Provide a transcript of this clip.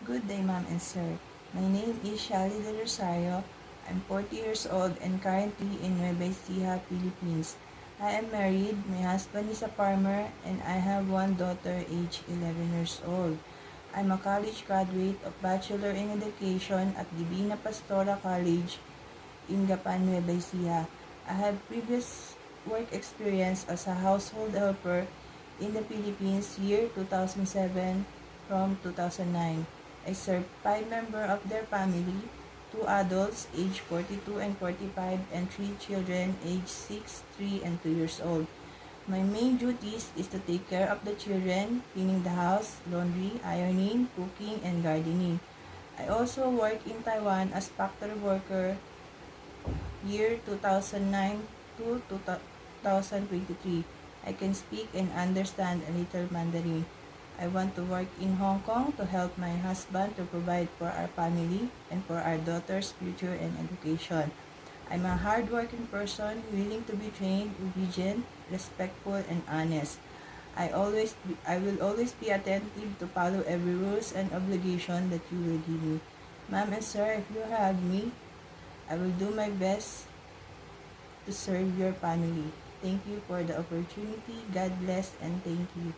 Good day, ma'am and sir. My name is Shally Del Rosario. I'm 40 years old and currently in Nueva Ecija, Philippines. I am married, my husband is a farmer, and I have one daughter aged 11 years old. I'm a college graduate of Bachelor in Education at Divina Pastora College in Gapan, Nueva Ecija. I have previous work experience as a household helper in the Philippines year 2007 from 2009. I served 5 members of their family, 2 adults aged 42 and 45 and 3 children aged 6, 3, and 2 years old. My main duties is to take care of the children, cleaning the house, laundry, ironing, cooking, and gardening. I also work in Taiwan as factory worker year 2009 to 2023. I can speak and understand a little Mandarin. I want to work in Hong Kong to help my husband to provide for our family and for our daughter's future and education. I'm a hardworking person, willing to be trained, obedient, respectful, and honest. I will always be attentive to follow every rules and obligation that you will give me. Ma'am and sir, if you have me, I will do my best to serve your family. Thank you for the opportunity. God bless and thank you.